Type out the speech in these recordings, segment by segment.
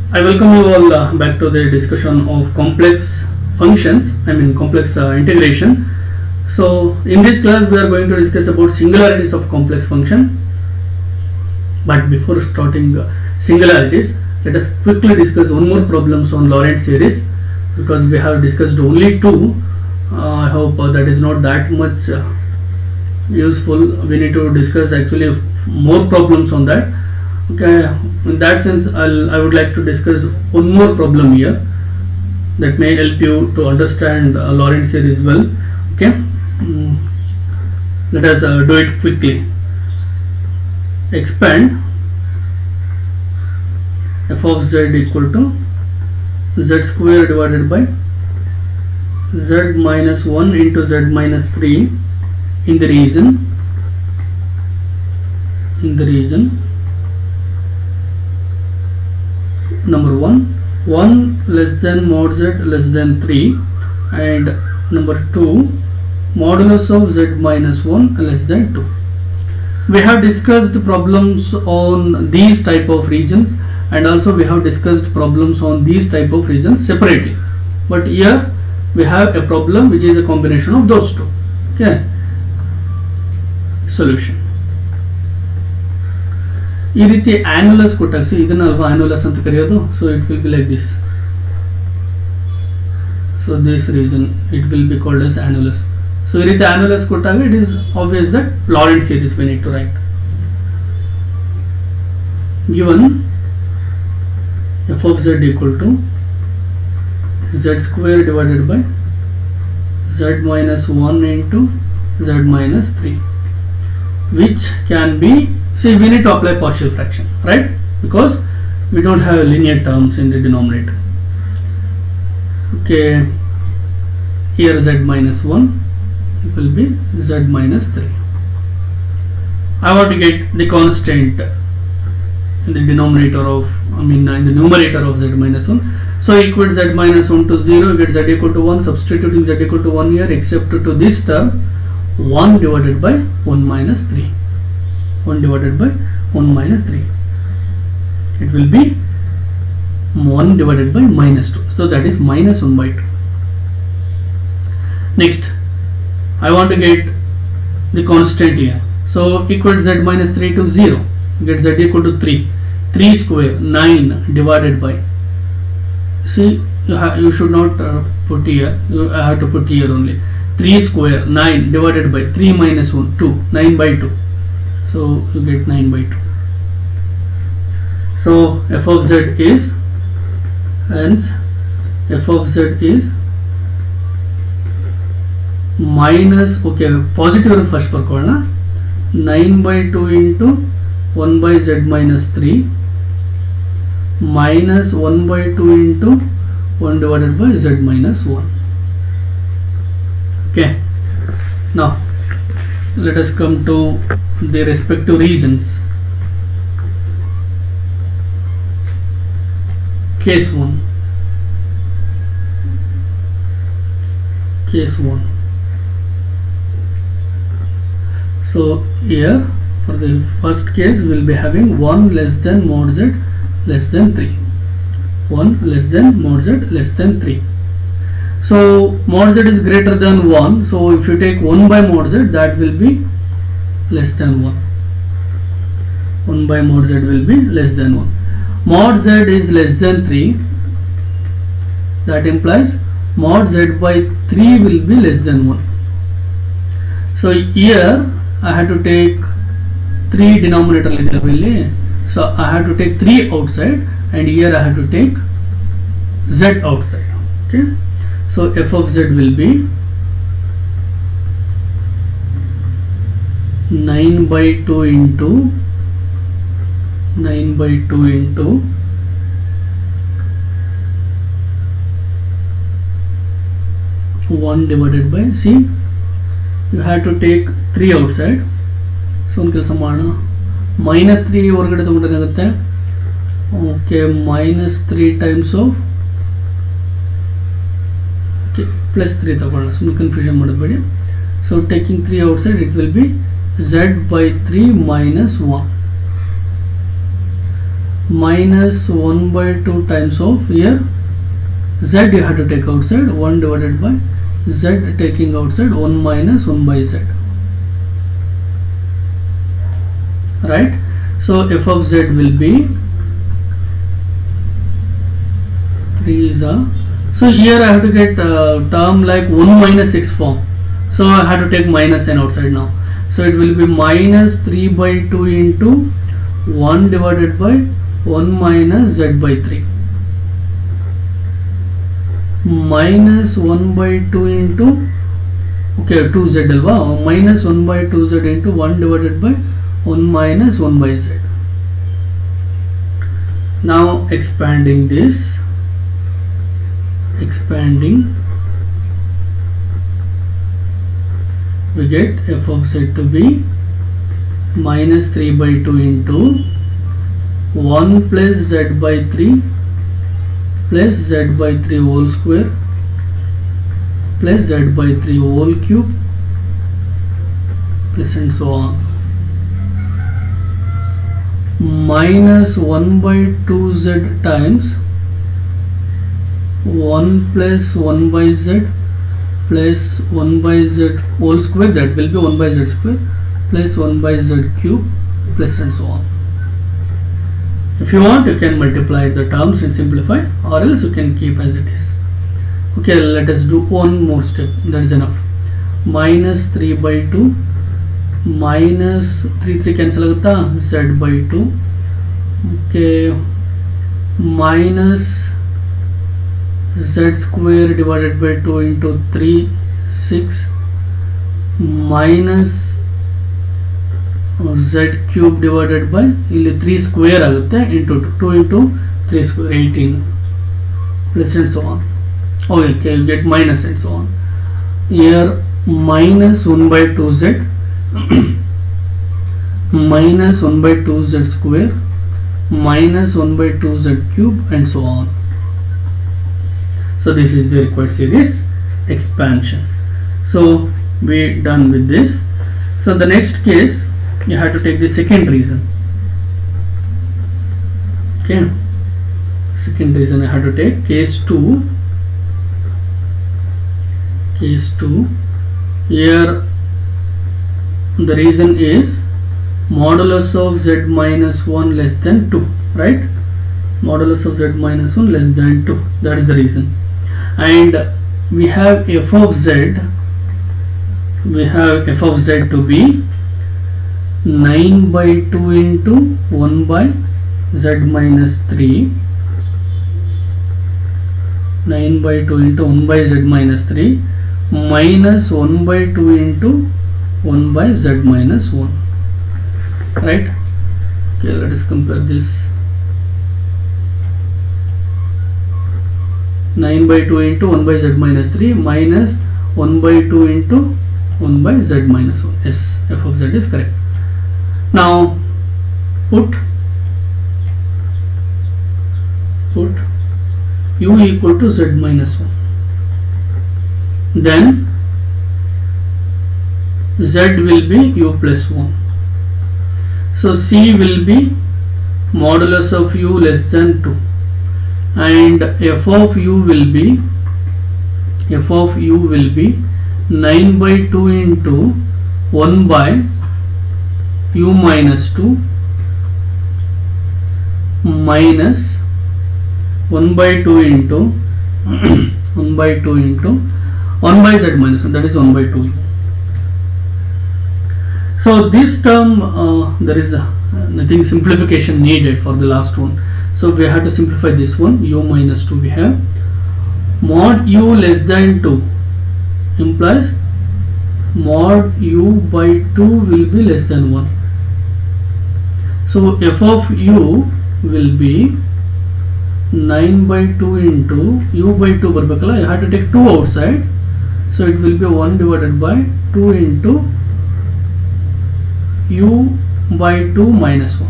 I welcome you all back to the discussion of complex functions, complex integration. So in this class we are going to discuss about singularities of complex function. But before starting singularities, let us quickly discuss one more problems on Laurent series, because we have discussed only two. I hope that is not that much useful. We need to discuss actually more problems on that. Okay, in that sense I would like to discuss one more problem here that may help you to understand Laurent series well. Okay, let us do it quickly. Expand f of z equal to z square divided by z minus 1 into z minus 3 in the region number 1 less than mod z less than 3, and number 2 modulus of z minus 1 less than 2. We have discussed problems on these type of regions, and also we have discussed problems on these type of regions separately, but here we have a problem which is a combination of those two. Okay, solution. ಈ ರೀತಿ ಆನ್ಯುಲಸ್ ಕೊಟ್ಟಾಗ ಇದನ್ನಲ್ವಾ ಆನ್ಯುಲಸ್ ಅಂತ ಕರೆಯೋದು. So it will be like this. So this reason it will be called as annulus. So ಈ ರೀತಿ ಆನ್ಯುಲಸ್ ಕೊಟ್ಟಾಗ it is obvious that Laurent series we need to write. Given f of z equal to z square divided by z minus 1 into z minus 3, which can be, see, we need to apply partial fraction, right? Because we don't have linear terms in the denominator. Okay, here z minus 1 will be z minus 3. I want to get the constant in the denominator of, in the numerator of z minus 1. So equate z minus 1 to 0, get z equal to 1, substituting z equal to 1 here, except to this term 1 divided by 1 minus 3. 1 divided by 1 minus 3. It will be 1 divided by minus 2. So that is minus 1 by 2. Next, I want to get the constant here. So equate z minus 3 to 0. Get z equal to 3. 3 square 9 divided by. See, you should not put here. I have to put here only. 3 square 9 divided by 3 minus 1 2. 9 by 2. So you get 9 by 2. So f of z is, hence f of z is minus, okay, positive first ಬರ್ಕೊಳ್ಳೋಣ, 9 by 2 into 1 by z minus 3 minus 1 by 2 into 1 divided by z minus 1. Okay, now let us come to the respective regions. Case 1. So here for the first case we will be having 1 less than mod z less than 3. 1 less than mod z less than 3. So mod z is greater than 1. So if you take 1 by mod z, that will be less than 1. 1 by mod z will be less than 1. Mod z is less than 3. That implies mod z by 3 will be less than 1. So here I have to take 3 denominator. So I have to take 3 outside, and here I have to take z outside. Okay. So f of z will be 9 by 2 into 1 divided by, see, you have to take 3 outside. So ಒಂದು ಕೆಲಸ ಮಾಡೋಣ, minus 3 ಹೊರಗಡೆ ತಗೊಂಡಾಗುತ್ತೆ. Okay, minus 3 times of, okay, plus 3 ತಗೊಳ್ಳೋಣ, ಸುಮ್ಮನೆ confusion ಮಾಡಬೇಡಿ. So taking 3 outside, it will be z by 3 minus 1. minus 1 by 2 times of here z you have to take outside, 1 divided by z taking outside 1 minus 1 by z, right? So f of z will be 3 is a, so here I have to get term like 1 minus 6 form, so I have to take minus n outside now, so it will be minus 3 by 2 into 1 divided by 1 minus z by 3, minus 1 by 2 into, okay, 2z alva, minus 1 by 2z into 1 divided by 1 minus 1 by z. Now expanding this, we get f of z to be minus 3 by 2 into 1 plus z by 3 plus z by 3 whole square plus z by 3 whole cube plus and so on, minus 1 by 2z times 1 plus 1 by z plus 1 by z whole square, that will be 1 by z square plus 1 by z cube plus and so on. If you want, you can multiply the terms and simplify, or else you can keep as it is. Okay, let us do one more step, that is enough. Minus 3 by 2 minus 3 cancel agutta, z by 2, okay, minus z square divided by 2 into 3 6 minus z cube divided by ಇಲ್ಲಿ 3 square ಆಗುತ್ತೆ into 2 into 3 square 18 plus and so on. Okay, you get minus and so on. Here minus 1 by 2z minus 1 by 2z square minus 1 by 2z cube and so on. So this is the required series expansion. So we done with this. So the next case you have to take the second reason. Okay, second reason I have to take case 2. Here the reason is modulus of z minus 1 less than 2, right? Modulus of z minus 1 less than 2, that is the reason. And we have f of z to be 9 by 2 into 1 by z minus 3, 9 by 2 into 1 by z minus 3 minus 1 by 2 into 1 by z minus 1, right? Okay, let us compare this. 9 by 2 into 1 by z minus 3 minus 1 by 2 into 1 by z minus 1. Yes, f of z is correct. Now put u equal to z minus 1. Then z will be u plus 1. So c will be modulus of u less than 2, and f of u will be 9 by 2 into 1 by u minus 2 minus 1 by 2 into 1 by 2 into 1 by z minus 1, that is 1 by 2u. So this term there is nothing simplification needed for the last one, so we have to simplify this one. U minus 2 we have, mod u less than 2 implies mod u by 2 will be less than 1. So f of u will be 9 by 2 into u by 2 barbakala, you have to take 2 outside, so it will be 1 divided by 2 into u by 2 minus 1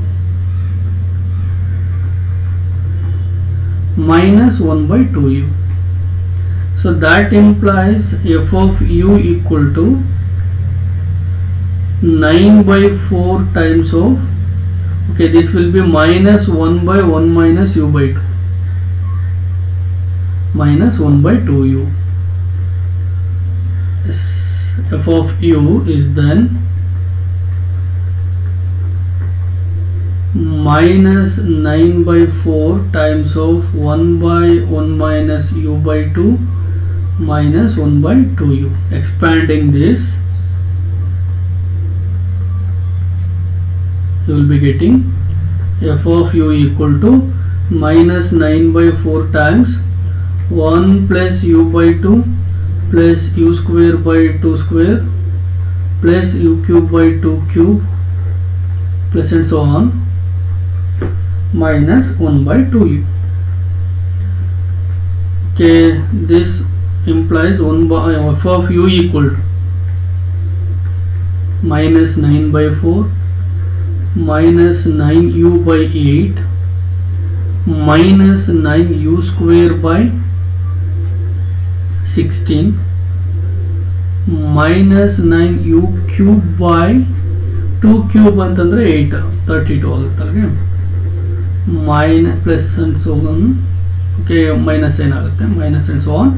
minus 1 by 2u. So that implies f of u equal to 9 by 4 times of Okay, this will be minus 1 by 1 minus u by 2, minus 1 by 2u. Yes, f of u is then minus 9 by 4 times of 1 by 1 minus u by 2 minus 1 by 2u. Expanding this, you will be getting f of u equal to minus 9 by 4 times 1 plus u by 2 plus u square by 2 square plus u cube by 2 cube plus and so on minus 1 by 2u. Okay, this implies 1 by f of u equal to minus 9 by 4 minus 9u by 8 minus 9u square by 16 minus 9u cube by 2 cube ಅಂತಂದ್ರೆ 8 32 ಆಗುತ್ತೆ minus plus and so on. Okay, minus ಏನಾಗುತ್ತೆ minus and so on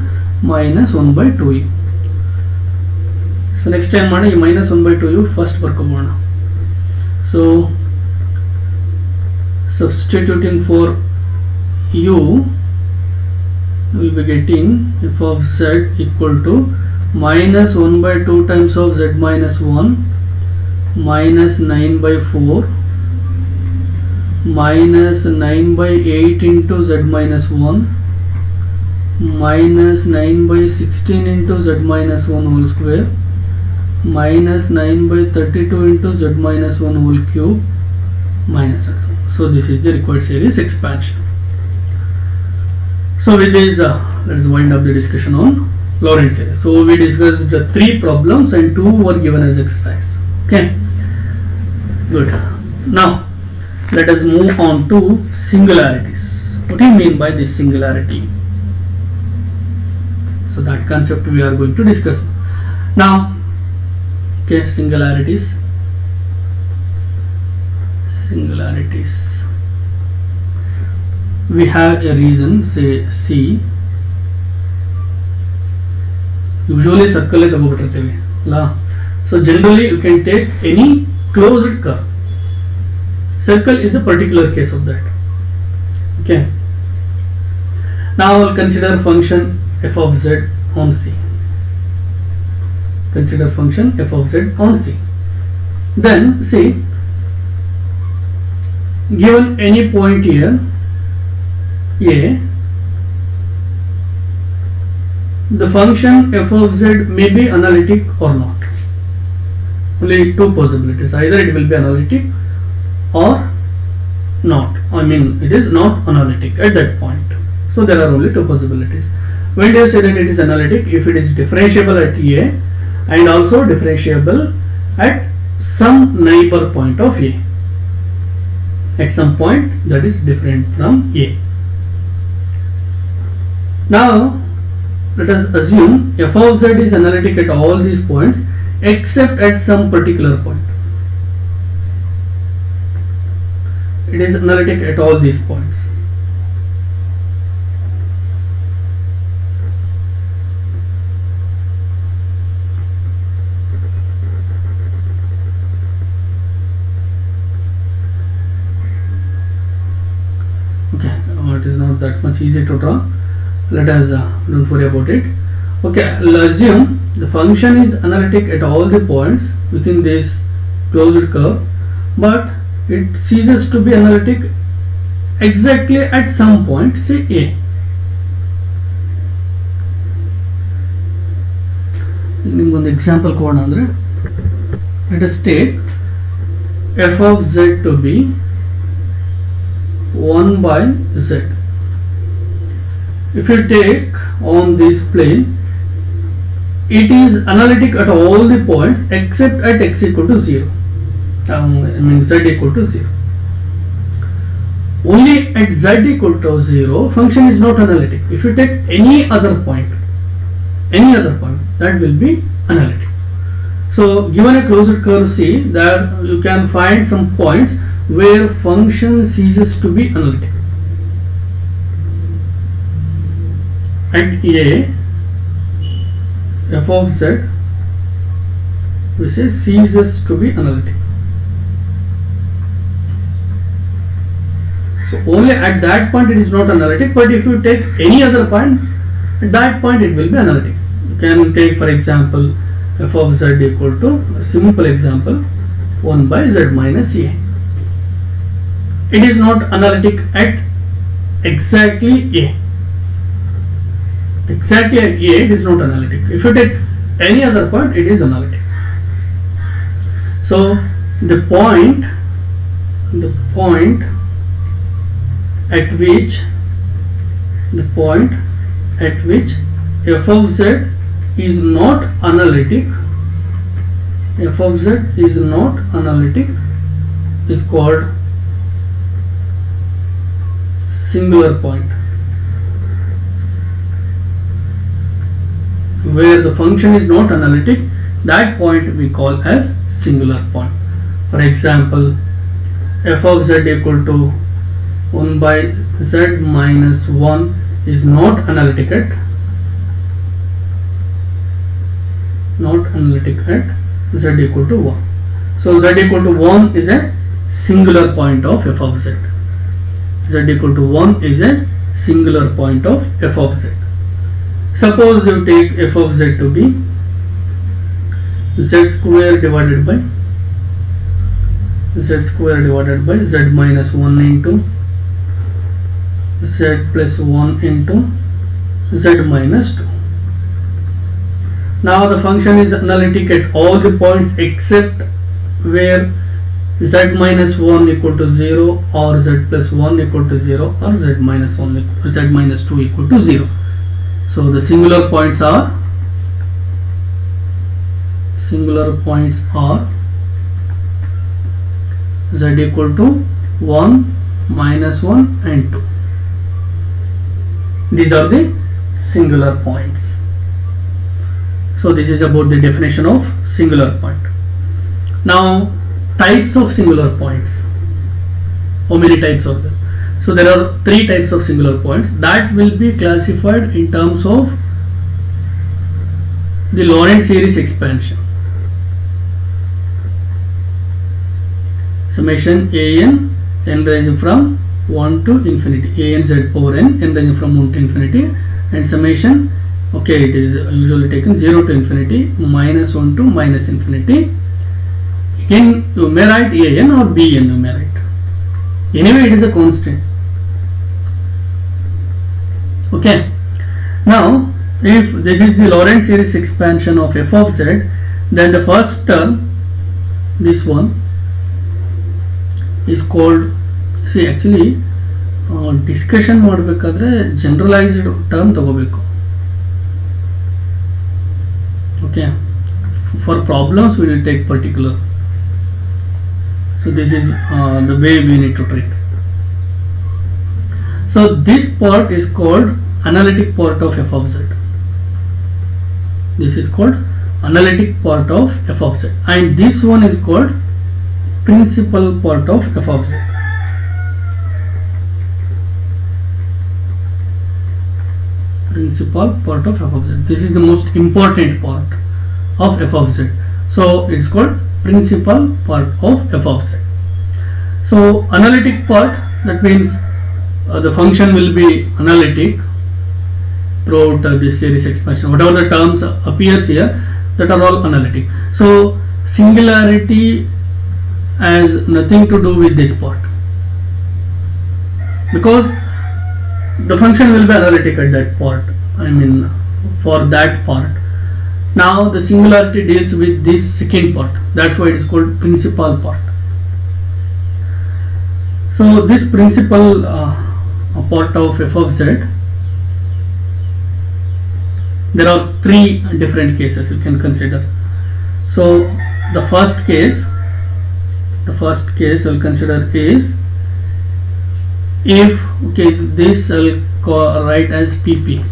minus 1 by 2u. So next time ಮಾಡಿ ಈ minus 1 by 2u first ಬರ್ಕೋಬೋಣ. So substituting for u, we will be getting f of z equal to minus 1 by 2 times of z minus 1 minus 9 by 4 minus 9 by 8 into z minus 1 minus 9 by 16 into z minus 1 whole square minus 9 by 32 into z minus 1 whole cube minus x. So this is the required series expansion. So with this, let's wind up the discussion on Laurent series. So we discussed 3 problems and 2 were given as exercise. Okay, good. Now let us move on to singularities. What do you mean by this singularity? So that concept we are going to discuss now. Okay, singularities. We have a region, say C. Usually circle is the. So generally you can take any closed curve. Circle is a particular case of that. Okay. Now I will consider function f of z on C. Consider function f of z on C. Then see, given any point here A, the function f of z may be analytic or not. Only 2 possibilities: either it will be analytic or not. I mean, it is not analytic at that point. So there are only 2 possibilities. When do you say that it is analytic? If it is differentiable at A and also differentiable at some neighbor point of A, at some point that is different from A. Now let us assume f of z is analytic at all these points except at some particular point. It is analytic at all these points. Okay, it is not that much easy to draw. Let us don't worry about it. Okay, I'll assume the function is analytic at all the points within this closed curve, but it ceases to be analytic exactly at some point, say A. One example code andre, let us take f of z to be 1 by z. If you take on this plane, it is analytic at all the points except at x equal to 0. I mean z equal to 0. Only at z equal to 0, function is not analytic. If you take any other point, that will be analytic. So given a closed curve C, that you can find some points where function ceases to be analytic. At A, f of z, we say ceases to be analytic. So only at that point it is not analytic, but if you take any other point, at that point it will be analytic. You can take, for example, f of z equal to, a simple example, 1 by z minus a. It is not analytic at exactly a. Exactly at a it is not analytic. If you take any other point, it is analytic. So the point at which f of z is not analytic, is called singular point. Where the function is not analytic, that point we call as singular point. For example, f of z equal to 1 by z minus 1 is not analytic at z equal to 1. So z equal to 1 is a singular point of f of z. Z equal to 1 is a singular point of f of z. Suppose you take f of z to be z square divided by z minus 1 into z plus 1 into z minus 2. Now the function is analytic at all the points except where z minus 1 equal to 0 or z plus 1 equal to 0 or z minus 2 equal to 0. So the singular points are z equal to 1, minus 1 and 2. These are the singular points. So this is about the definition of singular point. Now types of singular points. How many types are there? So there are 3 types of singular points that will be classified in terms of the Lorentz series expansion. Summation an ranging from 1 to infinity, an z power n ranging from 1 to infinity, and summation, okay, it is usually taken 0 to infinity, minus 1 to minus infinity. Again you may write an or bn, you may write. Anyway it is a constant. Okay. Now if this is the Lorentz series expansion of f of z, then the first term, this one, is called, see actually discussion ಮಾಡಬೇಕಾದ್ರೆ generalized term ತಗೋಬೇಕು. Okay, for problems we will take particular. So this is the way we need to treat. So this part is called analytic part of f of z. This is called analytic part of f of z, and this one is called principal part of f of z. Principal part of f of z. This is the most important part of f of z. So it's called principal part of f of z. So analytic part, that means the function will be analytic throughout this series expansion. Whatever the terms appears here, that are all analytic. So singularity has nothing to do with this part, because the function will be analytic at that part, I mean for that part. Now the singularity deals with this second part, that's why it is called principal part. So this principal part of f of z, there are 3 different cases you can consider. So the first case I'll consider is if, okay, this I'll write as pp.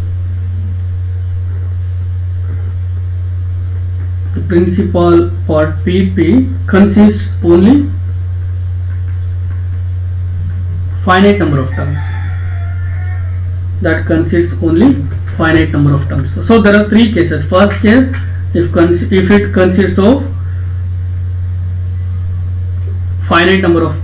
The principal part pp consists only finite number of terms. That consists only finite number of terms. So there are three cases. First case, if it consists of finite number of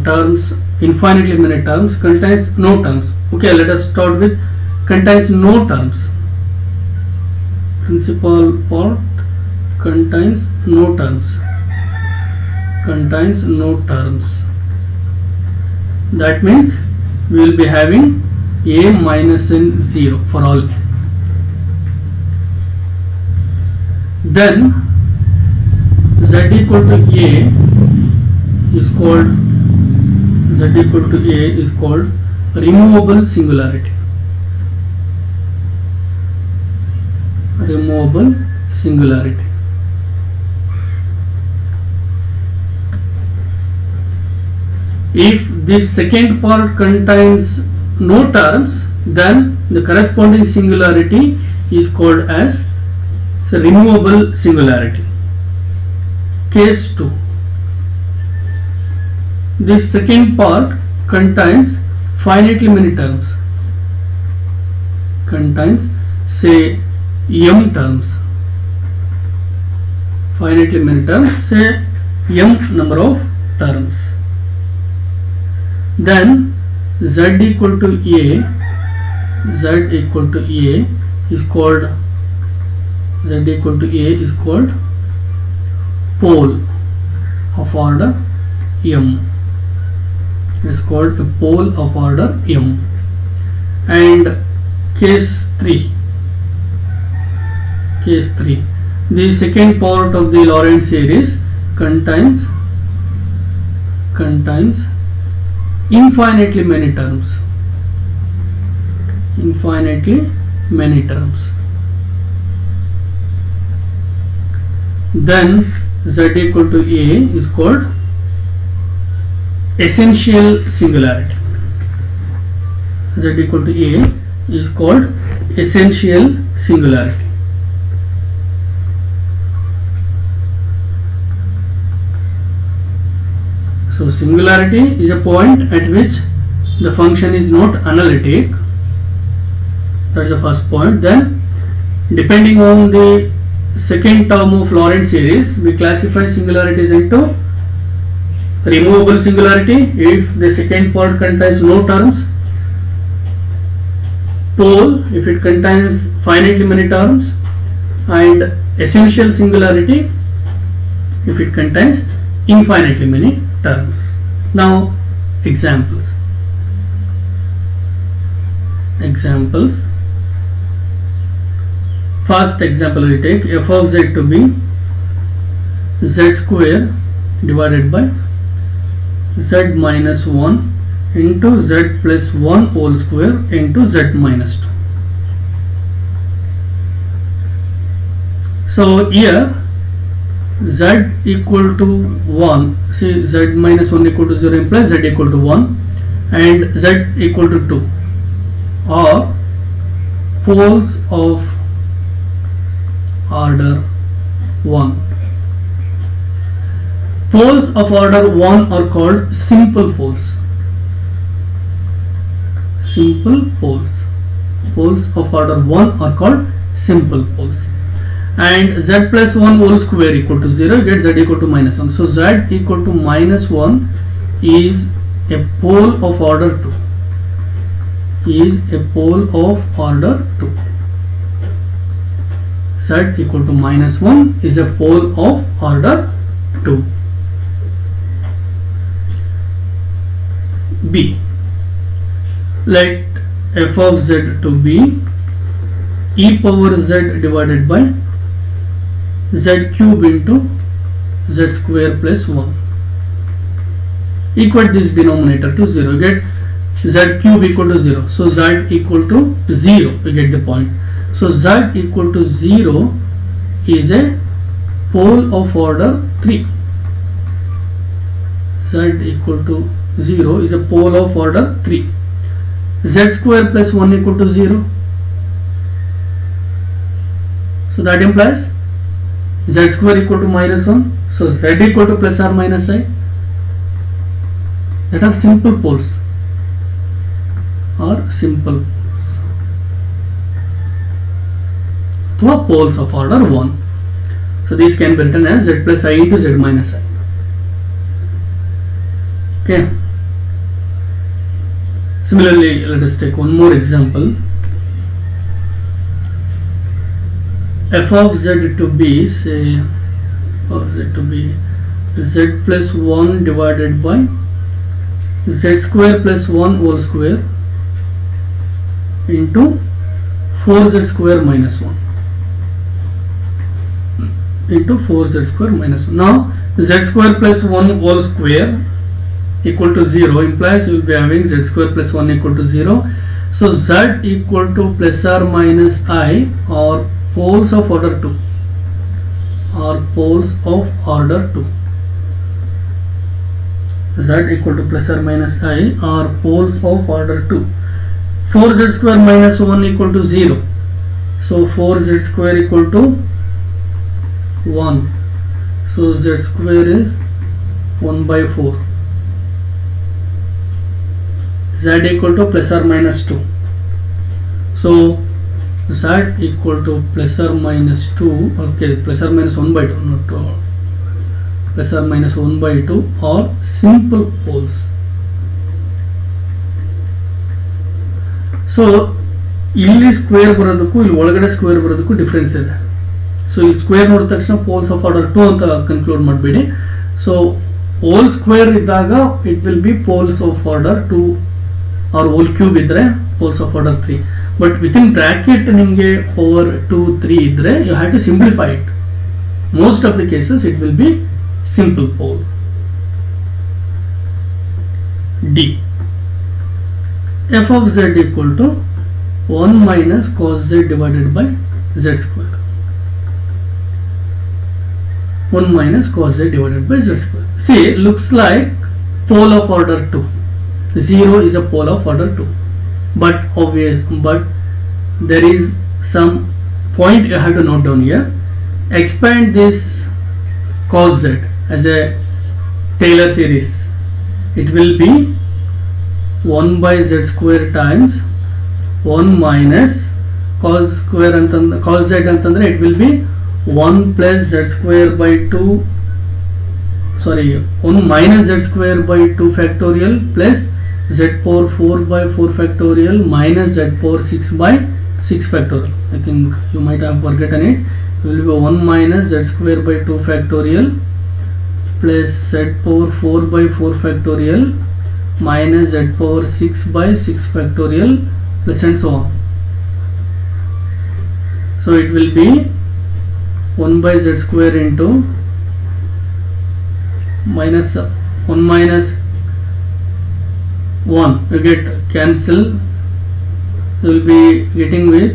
terms, infinitely many terms, contains no terms. Okay, let us start with contains no terms. Principal part contains no terms. Contains no terms. That means we will be having a minus n 0 for all. Then z equal to a is called removable singularity. Removable singularity. If this second part contains no terms, then the corresponding singularity is called as removable singularity. Case 2. This second part contains finitely many terms. Contains, say, m terms. Finitely many terms, say m number of terms. Then z equal to a is called pole of order m. It is called a pole of order m. And case 3, the second part of the Lorentz series contains infinitely many terms. Then z equal to a is called essential singularity. Z equal to a is called essential singularity. So singularity is a point at which the function is not analytic. That is the first point. Then, depending on the second term of Lorentz series, we classify singularities into removable singularity if the second part contains no terms, pole if it contains finitely many terms, and essential singularity if it contains infinitely many terms. Now, examples. First example we take f of z to be z square divided by z minus 1 into z plus 1 whole square into z minus 2. So here z equal to 1, see z minus 1 equal to 0 implies z equal to 1 and z equal to 2 are poles of order 1. Poles of order 1 are called simple poles. Poles of order 1 are called simple poles. And z plus 1 whole square equal to 0, you get z equal to minus 1. So z equal to minus 1 is a pole of order 2. Z equal to minus 1 is a pole of order 2. B. Let f of z to be e power z divided by z cube into z square plus 1. Equate this denominator to 0. You get z cube equal to 0. So z equal to 0. You get the point. So z equal to 0 is a pole of order 3. Z equal to 0 is a pole of order 3. Z square plus 1 equal to 0. So that implies z square equal to minus 1. So z equal to plus or minus I. That are simple poles. or simple poles or poles of order 1. So these can be written as z plus I into z minus I. Okay. Similarly, let us take one more example. F of z to be, say, of z to be z plus 1 divided by z square plus 1 whole square into 4z square minus 1 into 4z square minus 1. Now z square plus 1 whole square equal to 0 implies we will be having z square plus 1 equal to 0. So z equal to plus or minus I or poles of order 2 or poles of order 2. Z equal to plus or minus I or poles of order 2. 4z square minus 1 equal to 0. So 4z square equal to 1. So z square is 1 by 4. Z equal to plus or minus 2. So z equal to plus or minus 2, okay, plus or minus 1 by 2, not 2, plus or minus 1 by 2 or simple poles. So ಇಲ್ಲಿ square ಬರೋದಕ್ಕೂ ಇಲ್ಲಿ ಒಳಗಡೆ square ಬರೋದಕ್ಕೂ difference ಇದೆ. So ಇಲ್ಲಿ square ನೋಡಿದ ತಕ್ಷಣ poles of order 2 ಅಂತ ಕನ್ಕ್ಲೂಡ್ ಮಾಡಬೇಡಿ. ಸೊ ಹೋಲ್ ಸ್ಕ್ವೇರ್ ಇದ್ದಾಗ it will be poles of order 2 or whole cube ಇದ್ರೆ poles of order 3. But within bracket ನಿಮಗೆ ಓವರ್ 2 3 ಇದ್ರೆ you have to simplify it. Most of the cases it will be simple pole. D. F of z equal to 1 minus cos z divided by z square. 1 minus cos z divided by z square. See, looks like pole of order 2. 0 is a pole of order 2. But there is some point you have to note down here. Expand this cos z as a Taylor series. It will be 1 by z square times 1 minus cos square antandre cos z antandre it will be 1 plus z square by 2, sorry, 1 minus z square by 2 factorial plus z power 4 by 4 factorial minus z power 6 by 6 factorial. I think you might have forgotten it. It will be 1 minus z square by 2 factorial plus z power 4 by 4 factorial minus z power 6 by 6 factorial plus and so on. So it will be 1 by z square into minus 1 minus 1, you get cancel, you will be getting with,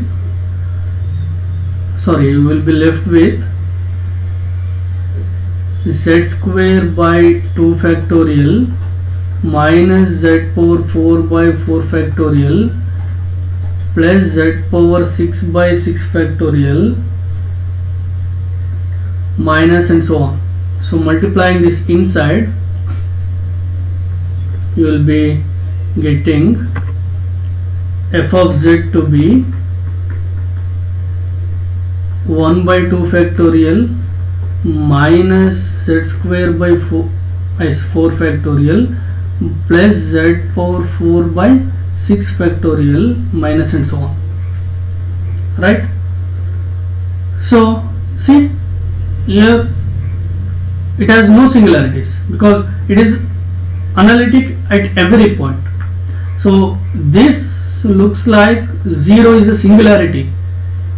sorry, you will be left with z square by 2 factorial minus z power 4 by 4 factorial plus z power 6 by 6 factorial minus and so on. So multiplying this inside you will be getting f of z to be 1 by 2 factorial minus z square by 4 as 4 factorial plus z power 4 by 6 factorial minus and so on, right? So see here it has no singularities because it is analytic at every point. So this looks like 0 is a singularity,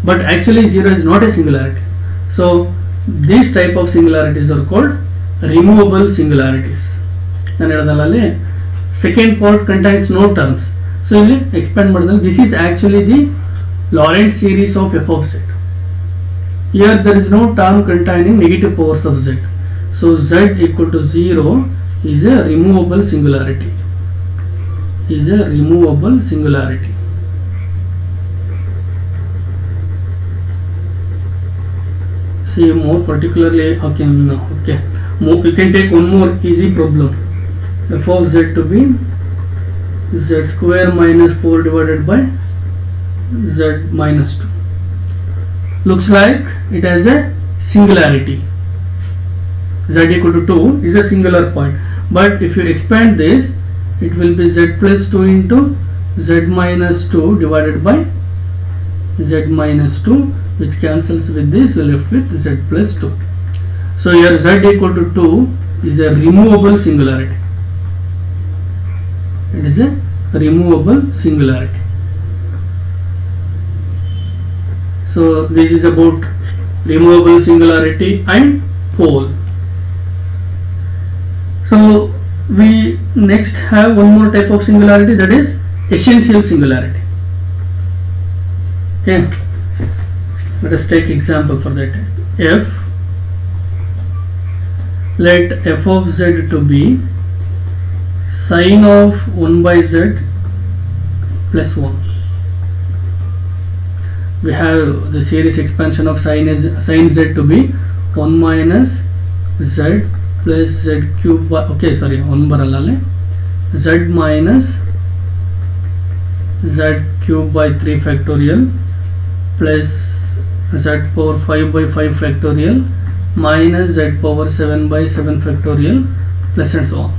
but actually 0 is not a singularity. So these type of singularities are called removable singularities. Second part contains no terms. So expand model. This is actually the Laurent series of f of z. Here there is no term containing negative powers of z. So z equal to 0 is a removable singularity. Is a removable singularity. See more particularly, okay, no, okay. You can take one more easy problem. F of z to be z square minus 4 divided by z minus 2. Looks like it has a singularity. Z equal to 2 is a singular point, but if you expand this, it will be z plus 2 into z minus 2 divided by z minus 2, which cancels with this, left with z plus 2. So here z equal to 2 is a removable singularity. It is a removable singularity. So this is about removable singularity and pole. So we next have one more type of singularity, that is essential singularity. Okay, let us take example for that. Let f of z to be sine of 1 by z plus 1. We have the series expansion of sine z to be 1 minus z plus z cube by, okay, sorry, 1 baralale, z minus z cube by 3 factorial plus z power 5 by 5 factorial minus z power 7 by 7 factorial plus and so on.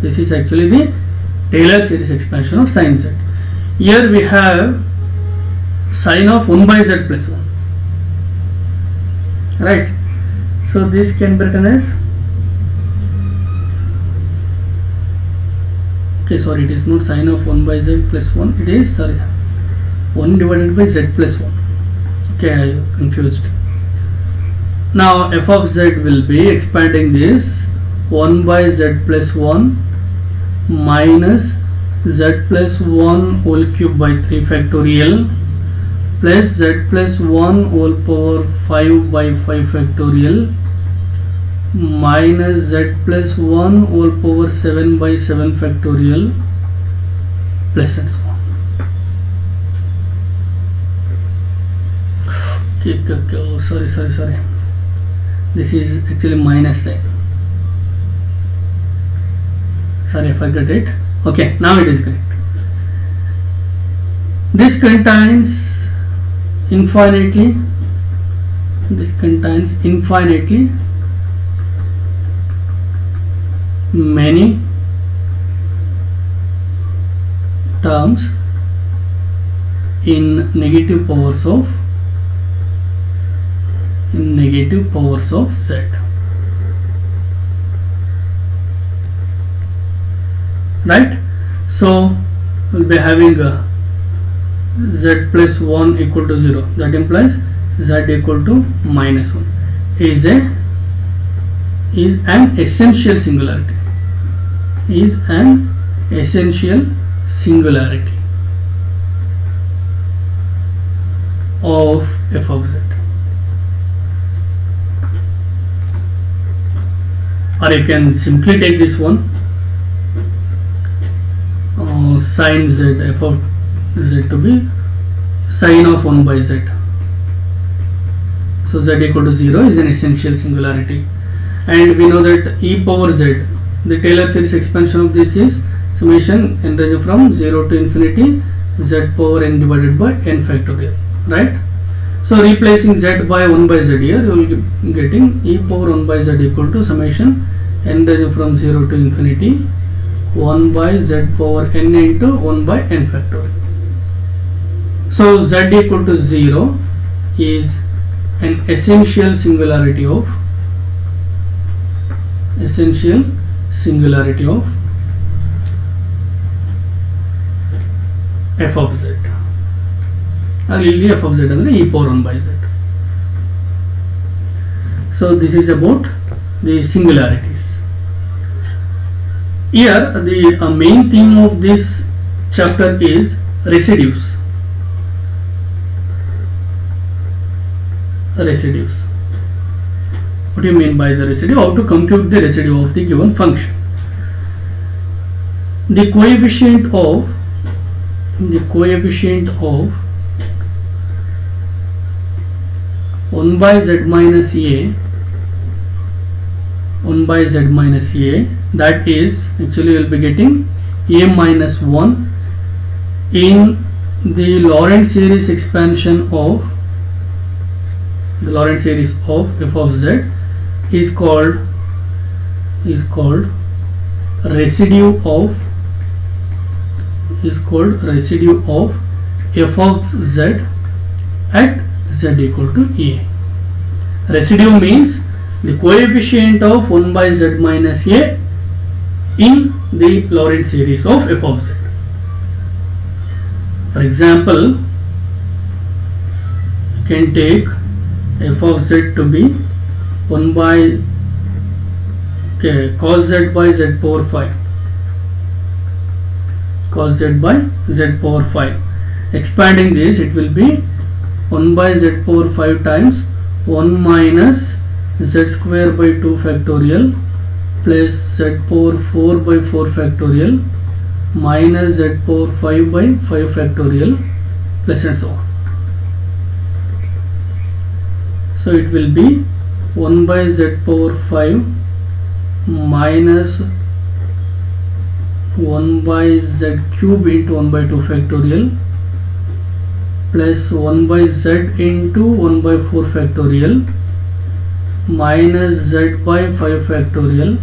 This is actually the Taylor series expansion of sine z. Here we have sine of 1 by z plus 1, right? So this can be written as, okay, sorry, it is not sine of 1 by z plus 1, it is, sorry, 1 divided by z plus 1. Okay, I am confused. Now f of z will be expanding this 1 by z plus 1 minus z plus 1 whole cube by 3 factorial plus z plus 1 whole power 5 by 5 factorial minus z plus 1 whole power 7 by 7 factorial plus and so on. Okay, oh, sorry. This is actually minus sign. Sorry, I forgot it. Okay, now it is correct. This contains infinitely many terms in negative powers of z. Right? So we'll be having z plus 1 equal to 0. That implies z equal to minus 1 is an essential singularity. Of f of z. Or you can simply take this one, sine z, f of z to be sine of 1 by z. So z equal to 0 is an essential singularity, and we know that e power z, the Taylor series expansion of this is summation n range from 0 to infinity z power n divided by n factorial, right? So replacing z by 1 by z here, you will be getting e power 1 by z equal to summation n range from 0 to infinity 1 by z power n into 1 by n factorial. So z equal to 0 is an essential singularity of f of z. F of z ಅಂದರೆ e power 1 by z. So this is about the singularities. Here the main theme of this chapter is residues. What do you mean by the residue? How to compute the residue of the given function? The coefficient of 1 by z minus a, that is, actually you will be getting a minus 1 in the Lorentz series expansion of the Lorentz series of f of z is called residue of f of z at z equal to a. Residue means the coefficient of 1 by z minus a in the Lorentz series of f of z. For example, you can take f of z to be 1 by cos z by z power 5. Cos z by z power 5. Expanding this, it will be 1 by z power 5 times 1 minus z square by 2 factorial plus z power 4 by 4 factorial minus z power 5 by 5 factorial plus and so on. So it will be 1 by z power 5 minus 1 by z cube into 1 by 2 factorial plus 1 by z into 1 by 4 factorial minus z by 5 factorial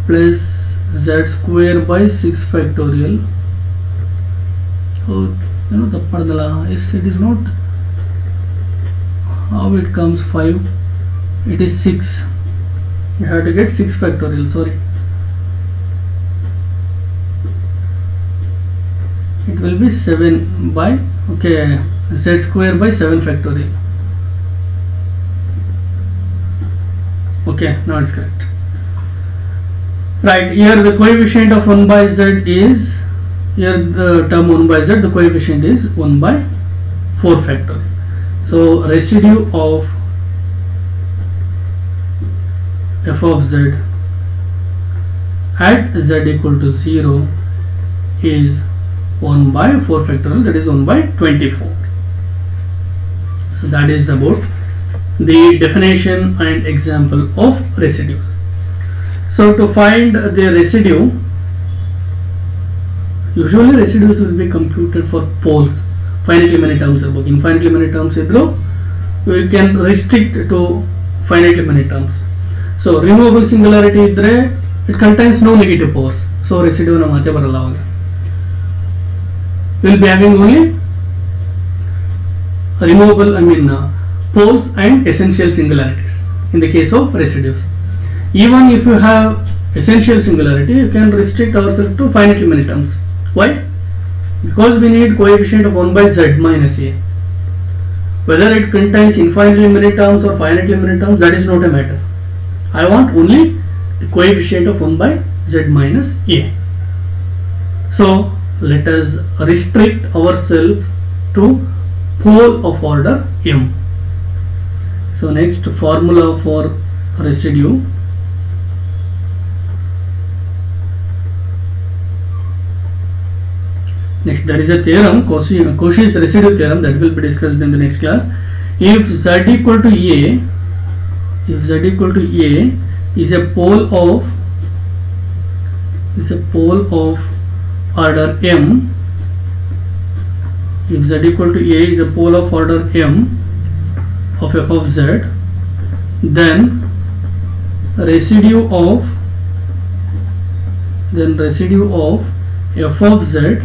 plus z square by 6 factorial. Oh, the pardala is, it is not how it comes 5, it is 6. You have to get 6 factorial, sorry. It will be 7 by z square by 7 factorial. Okay, now it's correct. Right, here the coefficient of 1 by z is, here the term 1 by z, the coefficient is 1 by 4 factorial. So residue of f of z at z equal to 0 is 1 by 4 factorial, that is 1 by 24. So that is about the definition and example of residues. So to find the residue, usually residues will be computed for poles. Finitely many terms are infinitely many terms idlo, we can restrict to finitely many terms. So removable singularity idre, it contains no negative poles, so residue na mate barala. We will be having only removable, poles and essential singularities in the case of residues. Even if you have essential singularity, you can restrict ourselves to finitely many terms. Why? Because we need coefficient of 1 by z minus a. Whether it contains infinitely many terms or finitely many terms, that is not a matter. I want only the coefficient of 1 by z minus a. So let us restrict ourselves to pole of order m. So next, formula for residue. Next, there is a theorem, Cauchy's residue theorem, that will be discussed in the next class. If z equal to a, is a pole of order m, if z equal to a is a pole of order m of f of z, then residue of f of z,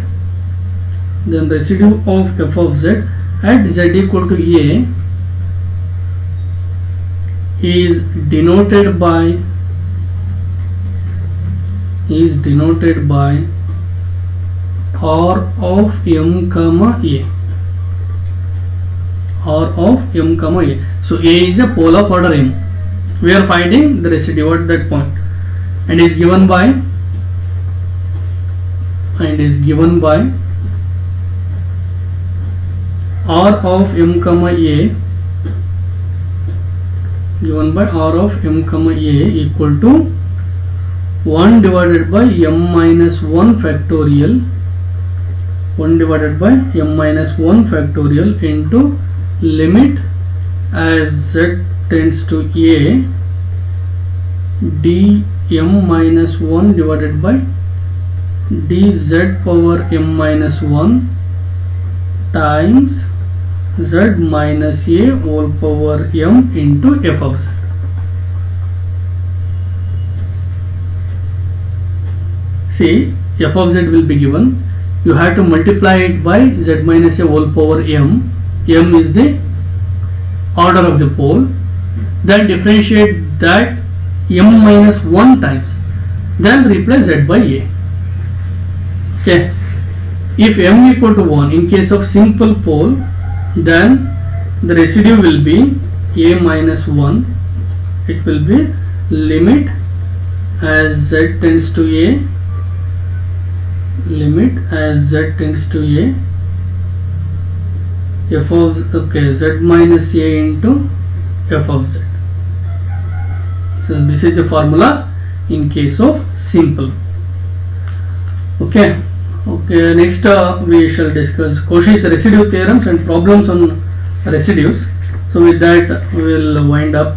then residue of f of z at z equal to a is denoted by r of m comma a. R of m comma a. So a is a pole of order m. We are finding the residue at that point, and is given by r of m comma a, given by r of m comma a equal to 1 divided by m minus 1 factorial, 1 divided by m minus 1 factorial into limit as z tends to a d m minus 1 divided by dz power m minus 1 times z minus a whole power m into f of z. See, f of z will be given. You have to multiply it by z minus a whole power m. M is the order of the pole. Then differentiate that m minus 1 times. Then replace z by a. Okay. If m equal to 1 in case of simple pole, then the residue will be a minus 1. It will be limit as z tends to a, limit as z tends to a, f of z minus a into f of z. So this is the formula in case of simple. Okay. Next we shall discuss Cauchy's residue theorems and problems on residues. So with that we will wind up